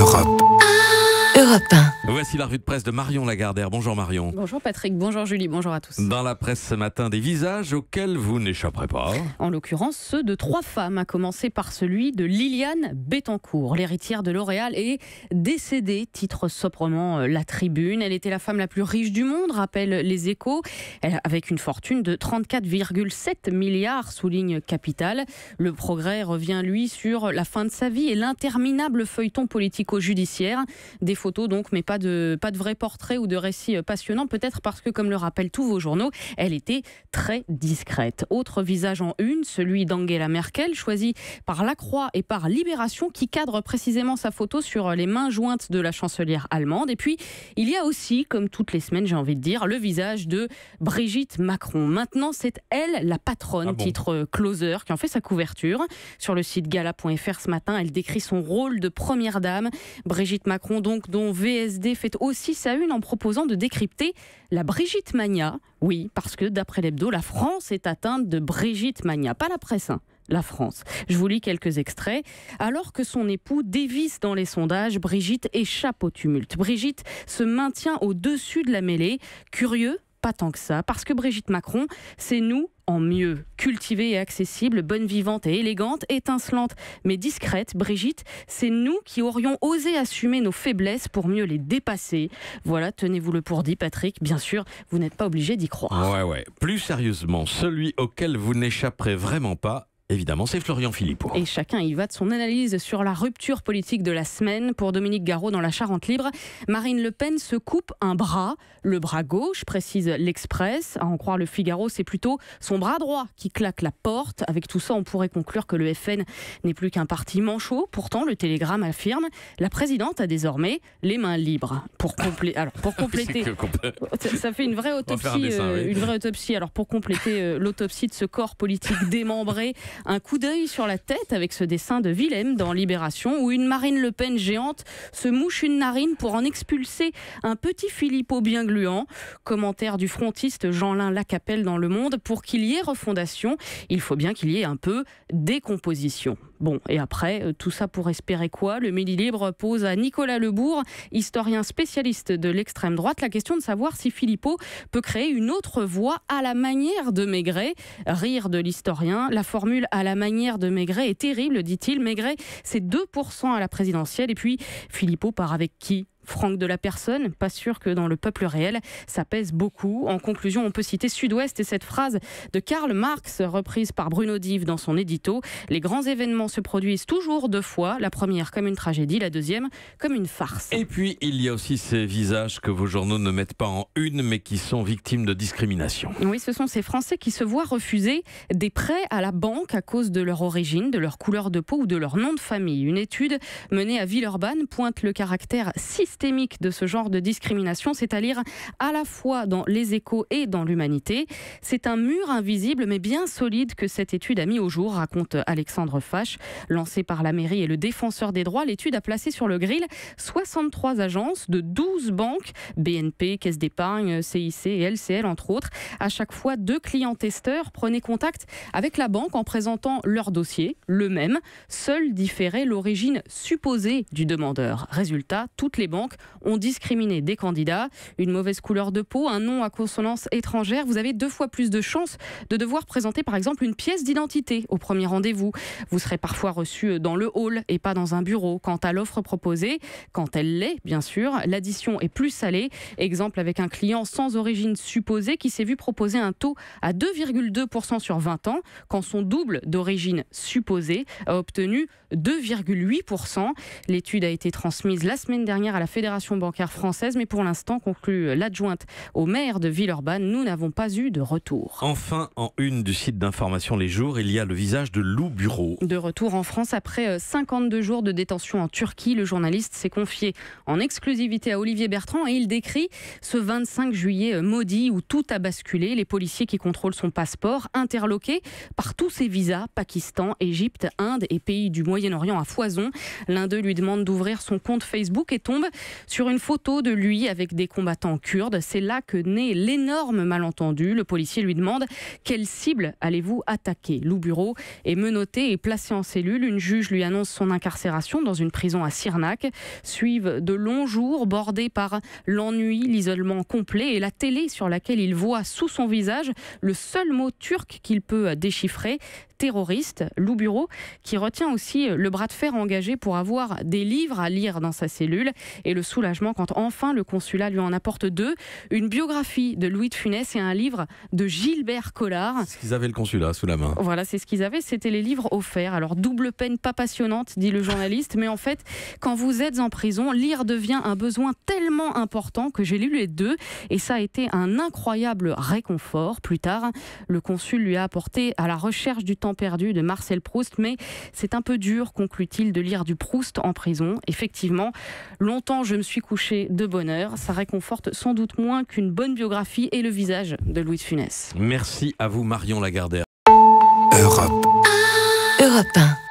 Europe 1. Voici la revue de presse de Marion Lagardère. Bonjour Marion. Bonjour Patrick, bonjour Julie, bonjour à tous. Dans la presse ce matin, des visages auxquels vous n'échapperez pas. En l'occurrence, ceux de 3 femmes, à commencer par celui de Liliane Bettencourt. L'héritière de L'Oréal est décédée, titre sobrement La Tribune. Elle était la femme la plus riche du monde, rappellent Les Échos, avec une fortune de 34,7 milliards, souligne Capital. Le Progrès revient, lui, sur la fin de sa vie et l'interminable feuilleton politico-judiciaire. Des photos donc, mais pas de vrais portraits ou de récits passionnants, peut-être parce que, comme le rappellent tous vos journaux, elle était très discrète. Autre visage en une, celui d'Angela Merkel, choisi par La Croix et par Libération, qui cadre précisément sa photo sur les mains jointes de la chancelière allemande. Et puis, il y a aussi, comme toutes les semaines, j'ai envie de dire, le visage de Brigitte Macron. Maintenant, c'est elle, la patronne, titre Closer, qui en fait sa couverture. Sur le site gala.fr ce matin, elle décrit son rôle de première dame. Brigitte Macron, donc, dont VSD fait aussi sa une en proposant de décrypter la Brigitte Mania. Oui, parce que d'après l'hebdo, la France est atteinte de Brigitte Mania. Pas la presse, hein. La France. Je vous lis quelques extraits. Alors que son époux dévisse dans les sondages, Brigitte échappe au tumulte. Brigitte se maintient au-dessus de la mêlée. Curieux ? Pas tant que ça, parce que Brigitte Macron, c'est nous en mieux. Cultivée et accessible, bonne vivante et élégante, étincelante mais discrète, Brigitte, c'est nous qui aurions osé assumer nos faiblesses pour mieux les dépasser. Voilà, tenez-vous le pour dit, Patrick. Bien sûr, vous n'êtes pas obligé d'y croire. Ouais. Plus sérieusement, celui auquel vous n'échapperez vraiment pas, évidemment, c'est Florian Philippot. Et chacun y va de son analyse sur la rupture politique de la semaine. Pour Dominique Garot, dans la Charente Libre, Marine Le Pen se coupe un bras, le bras gauche, précise l'Express. À en croire le Figaro, c'est plutôt son bras droit qui claque la porte. Avec tout ça, on pourrait conclure que le FN n'est plus qu'un parti manchot. Pourtant, le Télégramme affirme la présidente a désormais les mains libres. Pour compléter, ça fait une vraie autopsie. Une vraie autopsie. Alors pour compléter l'autopsie de ce corps politique démembré, un coup d'œil sur la tête avec ce dessin de Willem dans Libération, où une Marine Le Pen géante se mouche une narine pour en expulser un petit Philippot bien gluant. Commentaire du frontiste Jean-Lin Lacapelle dans Le Monde: pour qu'il y ait refondation, il faut bien qu'il y ait un peu décomposition. Bon, et après, tout ça pour espérer quoi ? Le Midi Libre pose à Nicolas Lebourg, historien spécialiste de l'extrême droite, la question de savoir si Philippot peut créer une autre voie à la manière de Maigret. Rire de l'historien, la formule à la manière de Maigret est terrible, dit-il. Maigret, c'est 2% à la présidentielle. Et puis, Philippot part avec qui ? Franck de la Personne, pas sûr que dans le peuple réel, ça pèse beaucoup. En conclusion, on peut citer Sud-Ouest et cette phrase de Karl Marx, reprise par Bruno Dive dans son édito: les grands événements se produisent toujours 2 fois, la première comme une tragédie, la deuxième comme une farce. Et puis, il y a aussi ces visages que vos journaux ne mettent pas en une, mais qui sont victimes de discrimination. Oui, ce sont ces Français qui se voient refuser des prêts à la banque à cause de leur origine, de leur couleur de peau ou de leur nom de famille. Une étude menée à Villeurbanne pointe le caractère systémique de ce genre de discrimination, c'est à lire à la fois dans Les Échos et dans l'Humanité. C'est un mur invisible mais bien solide que cette étude a mis au jour, raconte Alexandre Fache. Lancée par la mairie et le défenseur des droits, l'étude a placé sur le grill 63 agences de 12 banques, BNP, Caisse d'épargne, CIC et LCL entre autres. À chaque fois, 2 clients testeurs prenaient contact avec la banque en présentant leur dossier, le même. Seul différait l'origine supposée du demandeur. Résultat, toutes les banques ont discriminé des candidats. Une mauvaise couleur de peau, un nom à consonance étrangère. Vous avez 2 fois plus de chances de devoir présenter par exemple une pièce d'identité au premier rendez-vous. Vous serez parfois reçu dans le hall et pas dans un bureau. Quant à l'offre proposée, quand elle l'est bien sûr, l'addition est plus salée. Exemple avec un client sans origine supposée qui s'est vu proposer un taux à 2,2% sur 20 ans, quand son double d'origine supposée a obtenu 2,8%. L'étude a été transmise la semaine dernière à la Fédération bancaire française, mais pour l'instant, conclut l'adjointe au maire de Villeurbanne, nous n'avons pas eu de retour. Enfin, en une du site d'information Les Jours, il y a le visage de Lou Bureau. De retour en France après 52 jours de détention en Turquie, le journaliste s'est confié en exclusivité à Olivier Bertrand et il décrit ce 25 juillet maudit où tout a basculé. Les policiers qui contrôlent son passeport, interloqués par tous ses visas, Pakistan, Égypte, Inde et pays du Moyen-Orient à foison. L'un d'eux lui demande d'ouvrir son compte Facebook et tombe sur une photo de lui avec des combattants kurdes. C'est là que naît l'énorme malentendu. Le policier lui demande « Quelle cible allez-vous attaquer ?» Lou Bureau est menotté et placé en cellule. Une juge lui annonce son incarcération dans une prison à Sirnak. Suivent de longs jours bordés par l'ennui, l'isolement complet et la télé sur laquelle il voit sous son visage le seul mot turc qu'il peut déchiffrer, terroriste. Lou Bureau qui retient aussi le bras de fer engagé pour avoir des livres à lire dans sa cellule et le soulagement quand enfin le consulat lui en apporte 2, une biographie de Louis de Funès et un livre de Gilbert Collard. C'est ce qu'ils avaient le consulat sous la main. Voilà, c'est ce qu'ils avaient, c'était les livres offerts. Alors double peine pas passionnante, dit le journaliste, mais en fait, quand vous êtes en prison, lire devient un besoin tellement important que j'ai lu les 2 et ça a été un incroyable réconfort. Plus tard, le consul lui a apporté À la recherche du temps perdu de Marcel Proust, mais c'est un peu dur, conclut-il, de lire du Proust en prison. Effectivement, longtemps je me suis couché de bonne heure, ça réconforte sans doute moins qu'une bonne biographie et le visage de Louis de Funès. Merci à vous Marion Lagardère. Europe 1.